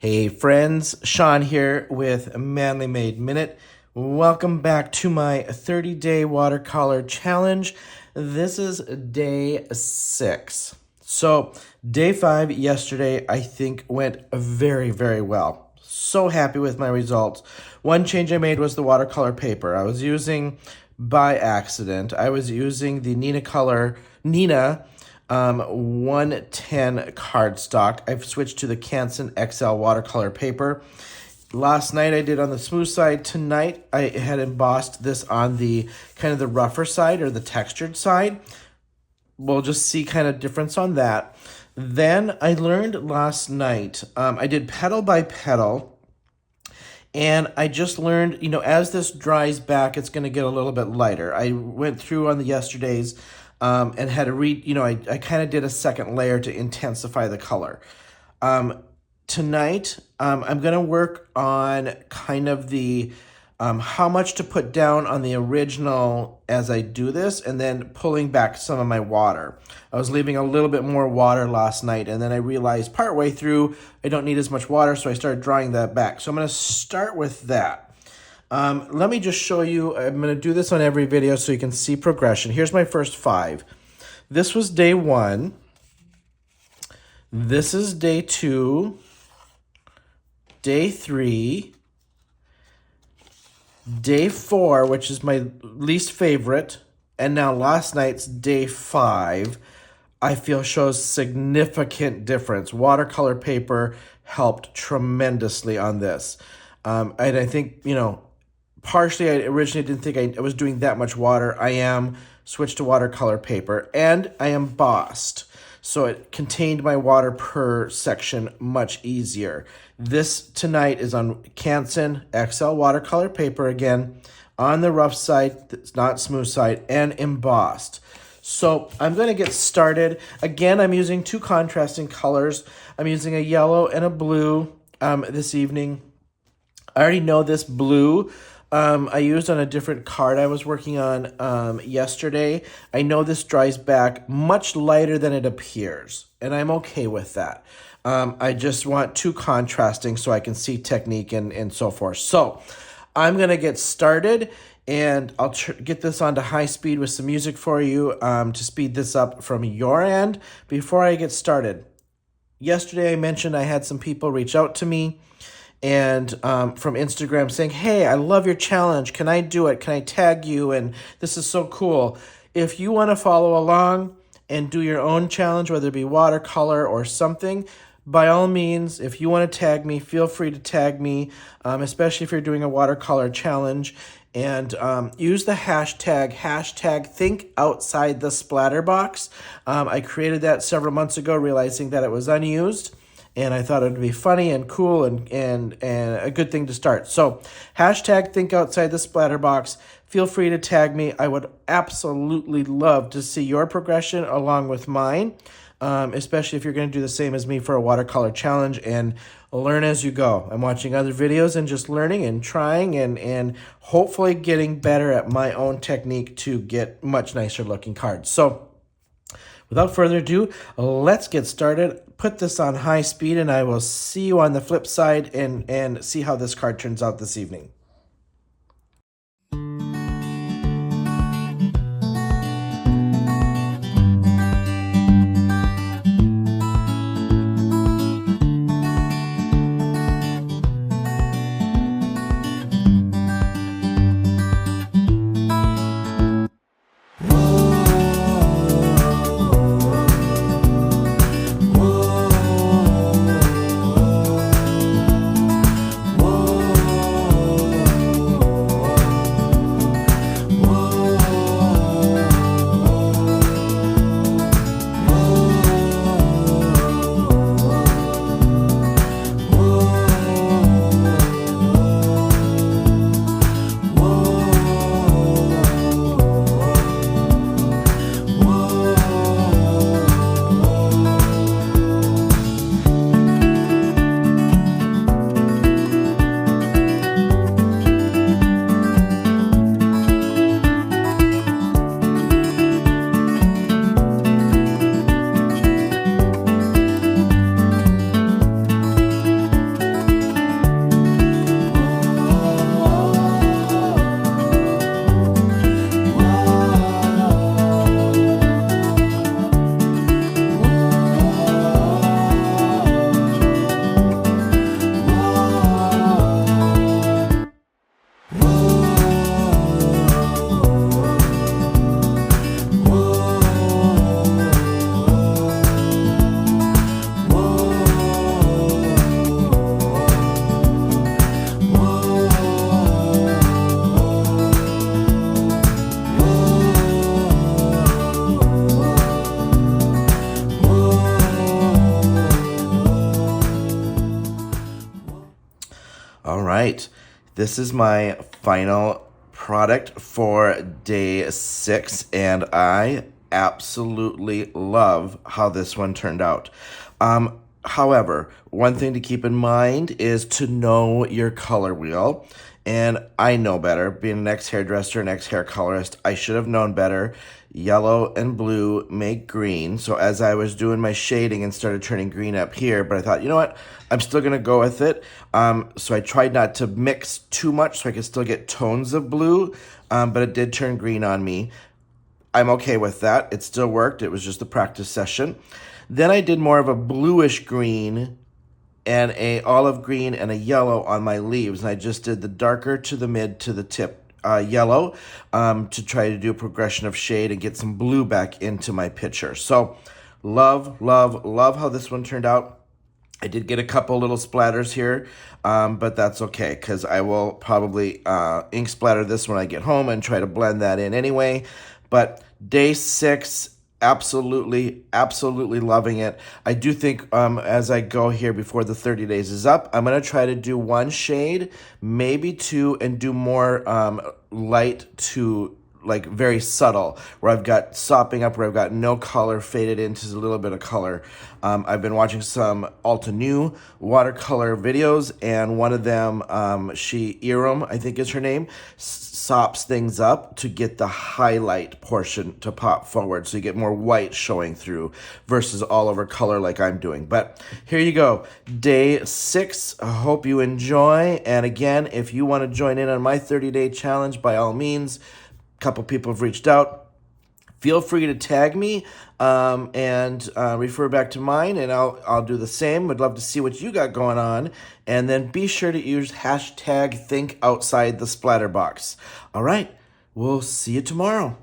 Hey friends, Shawn here with Manly Made Minute. Welcome back to my 30-day watercolor challenge. This is day 6. So day 5 yesterday I think went very, very well. So happy with my results. One change I made was the watercolor paper. I was using, by accident, I was using the Nina 110 cardstock. I've switched to the Canson XL watercolor paper. Last night I did on the smooth side. Tonight I had embossed this on the kind of the rougher side or the textured side. We'll just see kind of difference on that. Then I learned last night, I did petal by petal, and I just learned, as this dries back, it's going to get a little bit lighter. I went through on the yesterday's and had to read, I kind of did a second layer to intensify the color. Tonight, I'm going to work on kind of the, how much to put down on the original as I do this, and then pulling back some of my water. I was leaving a little bit more water last night, and then I realized partway through, I don't need as much water, so I started drawing that back. So I'm going to start with that. Let me just show you, I'm going to do this on every video so you can see progression. Here's my first 5. This was day 1. This is day 2, day 3, day 4, which is my least favorite, and now last night's day 5, I feel shows significant difference. Watercolor paper helped tremendously on this. And I think, partially, I originally didn't think I was doing that much water. I am switched to watercolor paper, and I embossed. So it contained my water per section much easier. This tonight is on Canson XL watercolor paper again, on the rough side, it's not smooth side, and embossed. So I'm going to get started. Again, I'm using 2 contrasting colors. I'm using a yellow and a blue this evening. I already know this blue I used on a different card I was working on yesterday. I know this dries back much lighter than it appears, and I'm okay with that. I just want 2 contrasting so I can see technique and so forth. So I'm going to get started, and I'll get this onto high speed with some music for you to speed this up from your end. Before I get started, yesterday I mentioned I had some people reach out to me and from Instagram saying, hey, I love your challenge. Can I do it? Can I tag you? And this is so cool. If you want to follow along and do your own challenge, whether it be watercolor or something, by all means, if you want to tag me, feel free to tag me, especially if you're doing a watercolor challenge. And use the hashtag think outside the splatter box. I created that several months ago, realizing that it was unused. And I thought it would be funny and cool and a good thing to start. So hashtag think outside the splatter box. Feel free to tag me. I would absolutely love to see your progression along with mine, especially if you're going to do the same as me for a watercolor challenge and learn as you go. I'm watching other videos and just learning and trying and hopefully getting better at my own technique to get much nicer looking cards. So without further ado, let's get started. Put this on high speed, and I will see you on the flip side and see how this card turns out this evening. All right, this is my final product for day 6, and I absolutely love how this one turned out. However, one thing to keep in mind is to know your color wheel. And I know better. Being an ex-hairdresser, an ex-hair colorist, I should have known better. Yellow and blue make green. So as I was doing my shading and started turning green up here, but I thought, you know what? I'm still going to go with it. So I tried not to mix too much so I could still get tones of blue, but it did turn green on me. I'm okay with that. It still worked. It was just a practice session. Then I did more of a bluish green and a olive green and a yellow on my leaves. And I just did the darker to the mid to the tip yellow to try to do a progression of shade and get some blue back into my picture. So love, love, love how this one turned out. I did get a couple little splatters here, but that's okay because I will probably ink splatter this when I get home and try to blend that in anyway. But day 6, absolutely, absolutely loving it. I do think as I go here before the 30 days is up, I'm going to try to do 1 shade, maybe 2, and do more light to like very subtle, where I've got sopping up, where I've got no color, faded into a little bit of color. I've been watching some Alta New watercolor videos, and one of them, Iram, I think is her name, sops things up to get the highlight portion to pop forward, so you get more white showing through versus all over color like I'm doing. But here you go, day 6. I hope you enjoy, and again, if you want to join in on my 30-day challenge, by all means, couple people have reached out. Feel free to tag me and refer back to mine, and I'll do the same. Would love to see what you got going on. And then be sure to use hashtag think outside the splatter box. All right, we'll see you tomorrow.